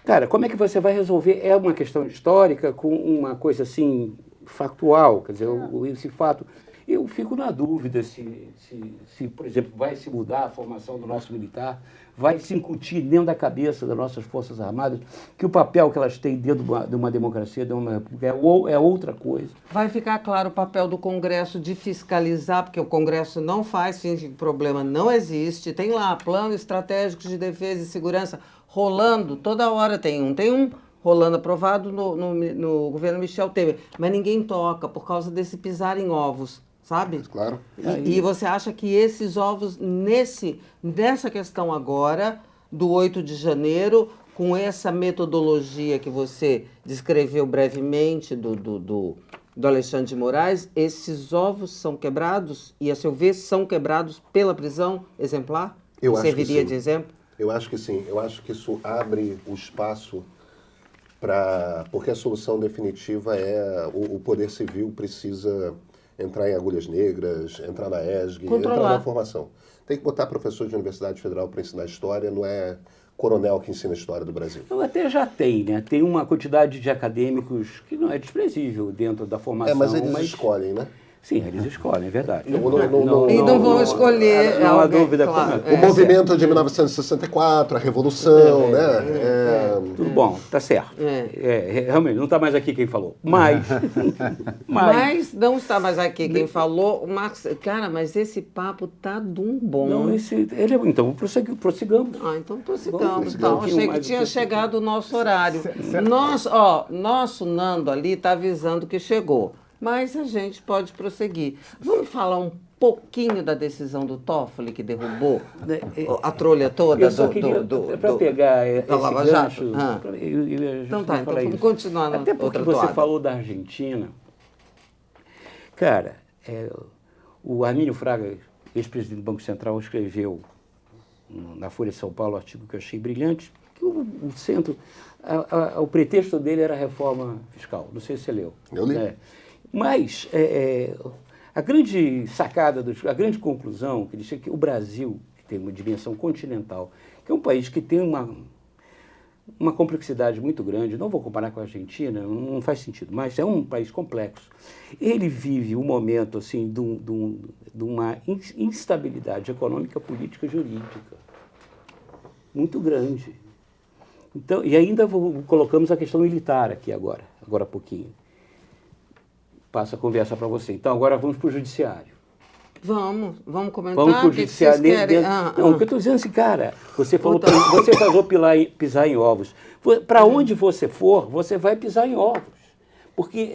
Cara, como é que você vai resolver? É uma questão histórica com uma coisa assim factual, quer dizer, esse fato... Eu fico na dúvida se, por exemplo, vai se mudar a formação do nosso militar, vai se incutir dentro da cabeça das nossas Forças Armadas que o papel que elas têm dentro de uma democracia, de uma república, é outra coisa. Vai ficar claro o papel do Congresso de fiscalizar, porque o Congresso não faz, finge que o problema não existe. Tem lá plano estratégico de defesa e segurança rolando, toda hora tem um rolando aprovado no governo Michel Temer, mas ninguém toca por causa desse pisar em ovos. Sabe? Claro. E você acha que esses ovos, nessa questão agora, do 8 de janeiro, com essa metodologia que você descreveu brevemente do Alexandre de Moraes, esses ovos são quebrados e, a seu ver, são quebrados pela prisão exemplar? Serviria de exemplo? Eu acho que sim. Eu acho que isso abre o espaço porque a solução definitiva é o Poder Civil precisa entrar em Agulhas Negras, entrar na ESG, Controlar. entrar na formação. Tem que botar professor de Universidade Federal para ensinar história, não é coronel que ensina história do Brasil. Então, até já tem, né? Tem uma quantidade de acadêmicos que não é desprezível dentro da formação. Mas eles escolhem, né? Sim, eles escolhem, é verdade. Não vão escolher Não há alguém, dúvida. claro. O movimento de 1964, a Revolução, né? Tudo bom, tá certo. Realmente, não está mais aqui quem falou. Mas Mas não está mais aqui quem falou. O Marcos, cara, mas esse papo tá de um bom. não, então, prossigamos. Ah, então prossigamos. Vamos, Então, prossigamos. achei que tinha chegado o nosso horário. Nosso Nando ali está avisando que chegou. Mas a gente pode prosseguir. Vamos falar um pouquinho da decisão do Toffoli que derrubou a trolha toda Eu só queria, para pegar esse Lava Jato? gancho... Ah. Então tá, então vamos continuar na Até porque outra você toada. falou da Argentina. Cara, o Armínio Fraga, ex-presidente do Banco Central, escreveu na Folha de São Paulo um artigo que eu achei brilhante, que o centro, o pretexto dele era a reforma fiscal. Não sei se você leu. Eu li. Mas a grande sacada, a grande conclusão que ele chega é que o Brasil, que tem uma dimensão continental, que é um país que tem uma complexidade muito grande, não vou comparar com a Argentina, não faz sentido, mas é um país complexo. Ele vive um momento assim, de uma instabilidade econômica, política, jurídica muito grande. Então, e ainda colocamos a questão militar aqui agora há pouquinho. Passo a conversa para você. Então, agora vamos para o judiciário. Vamos comentar. Vamos para o O que judiciário. vocês querem? Não, o que eu estou dizendo é assim, cara, você falou, você falou pisar em ovos. Para onde você for, você vai pisar em ovos. Porque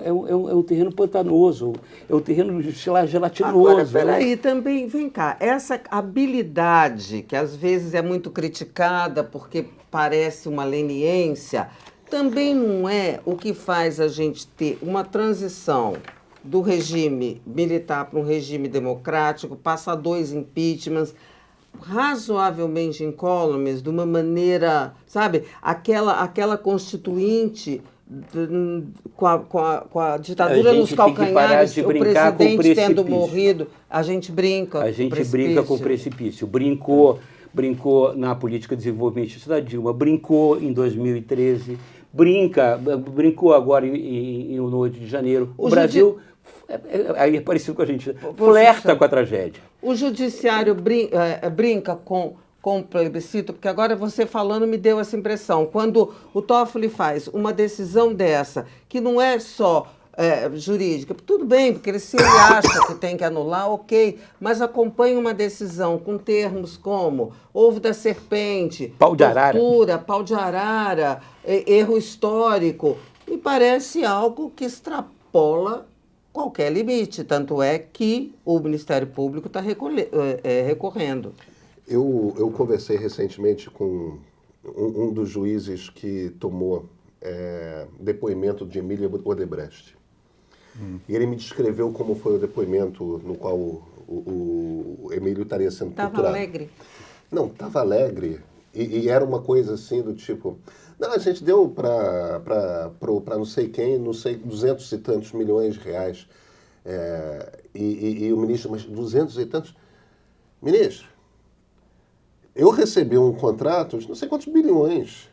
é um terreno pantanoso, é um terreno gelatinoso. Agora, peraí, também, vem cá, essa habilidade que às vezes é muito criticada porque parece uma leniência, também não é o que faz a gente ter uma transição do regime militar para um regime democrático, passar 2 impeachments razoavelmente incólumes, de uma maneira, sabe, aquela constituinte com a ditadura nos calcanhares, o presidente tendo morrido, a gente brinca. A gente brinca com o precipício. Brincou na política de desenvolvimento da Dilma, brincou em 2013, brincou agora no 8 de janeiro. O Brasil, aí é parecido com a gente, flerta com a tragédia. O judiciário brinca com o plebiscito, porque agora você falando me deu essa impressão. Quando o Toffoli faz uma decisão dessa, que não é só jurídica, tudo bem, porque se ele acha que tem que anular, ok, mas acompanha uma decisão com termos como ovo da serpente, pau de arara, tortura, pau de arara, erro histórico, me parece algo que extrapola qualquer limite, tanto é que o Ministério Público está recorrendo. Eu conversei recentemente com um dos juízes que tomou depoimento de Emília Odebrecht. E ele me descreveu como foi o depoimento no qual o Emílio estaria sendo torturado. Estava alegre? Não, estava alegre. E era uma coisa assim do tipo... Não, a gente deu para não sei quem, não sei, 200 e tantos milhões de reais. E o ministro, mas 200 e tantos... Ministro, eu recebi um contrato de não sei quantos bilhões.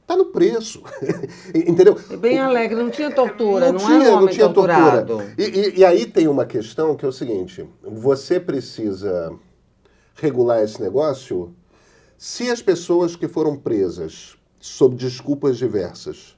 Está no preço. Entendeu? Bem alegre, não tinha tortura, não era um homem torturado. E aí tem uma questão que é o seguinte, você precisa regular esse negócio se as pessoas que foram presas sob desculpas diversas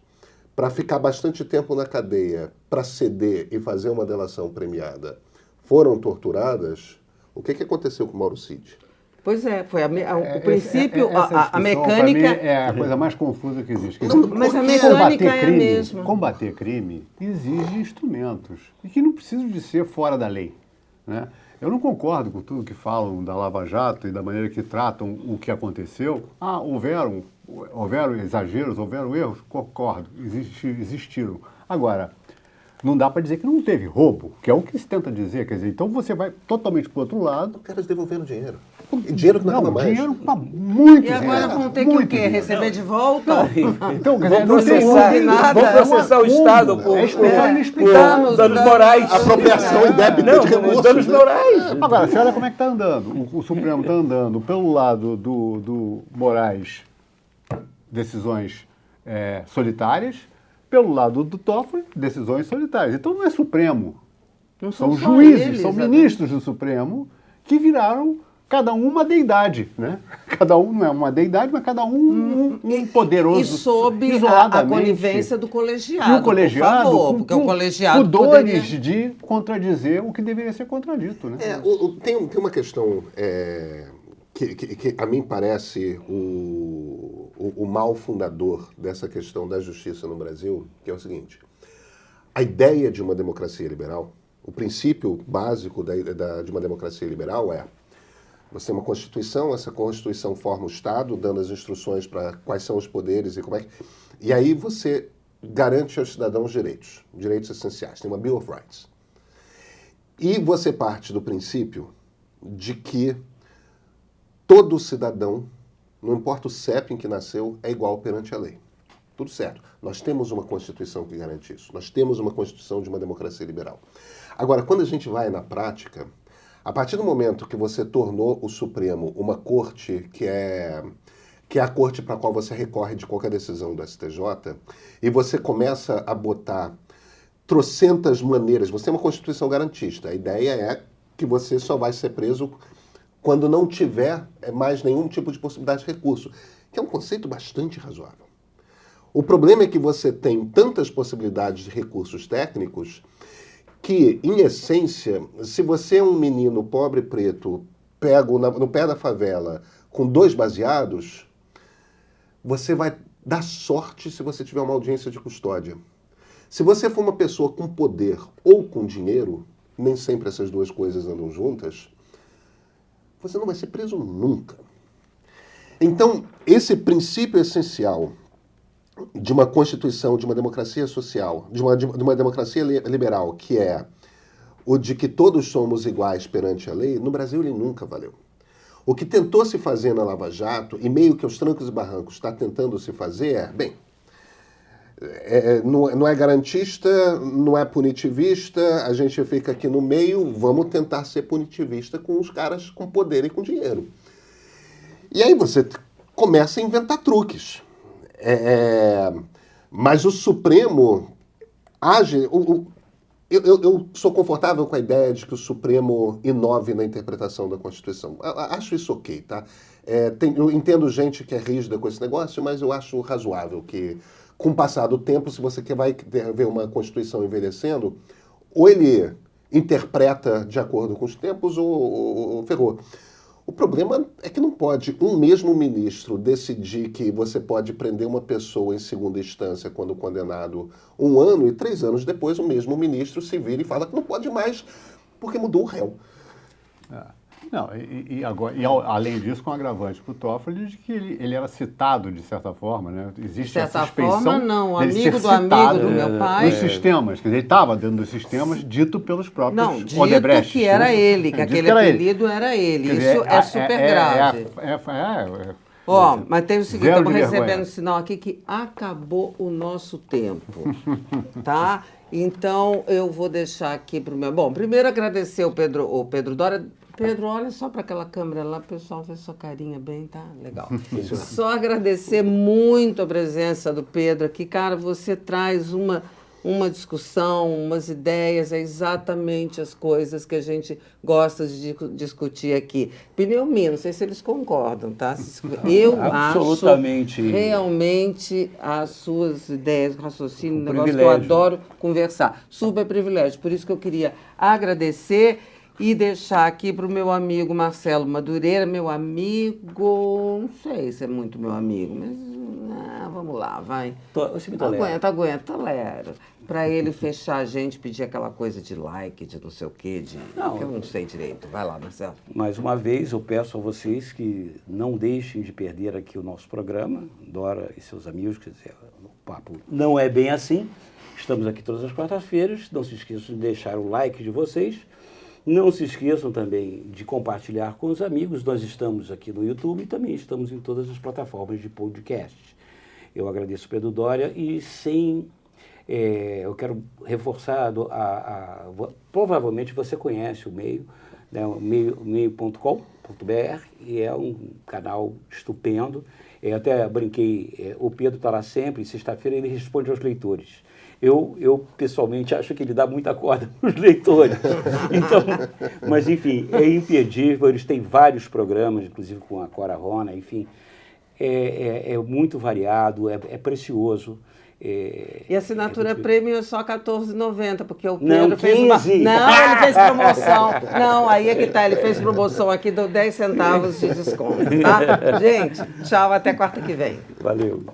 para ficar bastante tempo na cadeia, para ceder e fazer uma delação premiada, foram torturadas, o que aconteceu com o Mauro Cid? Pois é, foi o princípio, a mecânica... Pra mim, é a coisa mais confusa que existe. Mas a mecânica é a mesma. Combater crime exige instrumentos, e que não precisam de ser fora da lei, né? Eu não concordo com tudo que falam da Lava Jato e da maneira que tratam o que aconteceu. Houveram exageros, houveram erros? Concordo, existiram. Agora, não dá para dizer que não teve roubo, que é o que se tenta dizer. Quer dizer, então você vai totalmente para o outro lado. Os caras devolveram dinheiro. Dinheiro que não acaba mais. Dinheiro para muito E agora dinheiro, vão ter que o muito quê? dinheiro. Receber de volta? Então, quer dizer, Vão processar, nada. vão processar o Estado por Danos, danos morais. Apropriação indébita Não, de recursos. danos né? morais. Agora, você olha como é que está andando. O Supremo está andando pelo lado do Moraes, decisões solitárias, pelo lado do Toffoli, decisões solitárias. Então não é Supremo. Não São só juízes, eles, são né? ministros do Supremo que viraram cada um uma deidade, né? Cada um não é uma deidade, mas cada um um poderoso. E sob a isoladamente. conivência do colegiado, E o colegiado, por favor, porque o colegiado pudores poderia... de contradizer o que deveria ser contradito, né? Tem uma questão que a mim parece o mal fundador dessa questão da justiça no Brasil, que é o seguinte: a ideia de uma democracia liberal, o princípio básico de uma democracia liberal é: você tem uma Constituição, essa Constituição forma o Estado, dando as instruções para quais são os poderes e como é que... E aí você garante aos cidadãos direitos essenciais, tem uma Bill of Rights. E você parte do princípio de que todo cidadão, não importa o CEP em que nasceu, é igual perante a lei. Tudo certo. Nós temos uma Constituição que garante isso. Nós temos uma Constituição de uma democracia liberal. Agora, quando a gente vai na prática, a partir do momento que você tornou o Supremo uma corte que é a corte para a qual você recorre de qualquer decisão do STJ, e você começa a botar trocentas maneiras, você é uma Constituição garantista, a ideia é que você só vai ser preso quando não tiver mais nenhum tipo de possibilidade de recurso, que é um conceito bastante razoável. O problema é que você tem tantas possibilidades de recursos técnicos que, em essência, se você é um menino pobre preto, pego no pé da favela com 2 baseados, você vai dar sorte se você tiver uma audiência de custódia. Se você for uma pessoa com poder ou com dinheiro, nem sempre essas duas coisas andam juntas, você não vai ser preso nunca. Então, esse princípio essencial de uma Constituição, de uma democracia social, de uma democracia liberal, que é o de que todos somos iguais perante a lei, no Brasil ele nunca valeu. O que tentou se fazer na Lava Jato, e meio que aos trancos e barrancos está tentando se fazer, não é garantista, não é punitivista, a gente fica aqui no meio, vamos tentar ser punitivista com os caras com poder e com dinheiro. E aí você começa a inventar truques. Mas o Supremo age... Eu sou confortável com a ideia de que o Supremo inove na interpretação da Constituição. Acho isso ok, tá? Eu entendo gente que é rígida com esse negócio, mas eu acho razoável que, com o passar do tempo, se você vai ver uma Constituição envelhecendo, ou ele interpreta de acordo com os tempos, ou ferrou. O problema é que não pode um mesmo ministro decidir que você pode prender uma pessoa em segunda instância quando condenado 1 ano e 3 anos depois o mesmo ministro se vira e fala que não pode mais porque mudou o réu. Não, além disso, com agravante para o Toffoli de que ele era citado de certa forma, né? Existe a suspeição forma, não, dele amigo ser do amigo citado do meu pai. nos sistemas, quer dizer, ele estava dentro dos sistemas dito pelos próprios Não, dito Odebrecht. que era ele, que aquele apelido era ele. Quer dizer, Isso é super grave. Ó, mas tem o seguinte, Zero estamos de vergonha. recebendo sinal aqui que acabou o nosso tempo, tá? Então, eu vou deixar aqui para o meu... Bom, primeiro agradecer o Pedro Dória. Pedro, olha só para aquela câmera lá, pessoal, vê sua carinha bem, tá? Legal. Só agradecer muito a presença do Pedro aqui. Cara, você traz uma discussão, umas ideias, é exatamente as coisas que a gente gosta de discutir aqui. Opinião minha, não sei se eles concordam, tá? Eu Absolutamente. acho realmente as suas ideias, raciocínio, Um negócio que eu privilégio. adoro conversar. Super privilégio. Por isso que eu queria agradecer e deixar aqui para o meu amigo Marcelo Madureira, meu amigo, não sei se é muito meu amigo, mas vamos lá, vai. Você me tolera. Tolera. Para ele fechar a gente, pedir aquela coisa de like, de não sei o quê, que eu não sei direito. Vai lá, Marcelo. Mais uma vez, eu peço a vocês que não deixem de perder aqui o nosso programa, Dora e seus amigos, quer dizer, o papo não é bem assim. Estamos aqui todas as quartas-feiras, não se esqueçam de deixar o like de vocês Não se esqueçam também de compartilhar com os amigos. Nós estamos aqui no YouTube e também estamos em todas as plataformas de podcast. Eu agradeço Pedro Doria e eu quero reforçar, provavelmente você conhece o Meio, né, o meio.com.br, e é um canal estupendo. Eu até brinquei, o Pedro está lá sempre, sexta-feira ele responde aos leitores. Eu pessoalmente acho que ele dá muita corda para os leitores. Então, mas enfim, é imperdível, eles têm vários programas, inclusive com a Cora Rona, enfim, é muito variado, é precioso. E a assinatura premium é só R$14,90, porque o Não, Pedro fez uma... 15. Não, ele fez promoção. Não, aí é que tá, ele fez promoção aqui, deu 10 centavos de desconto, tá? Gente, tchau, até quarta que vem. Valeu.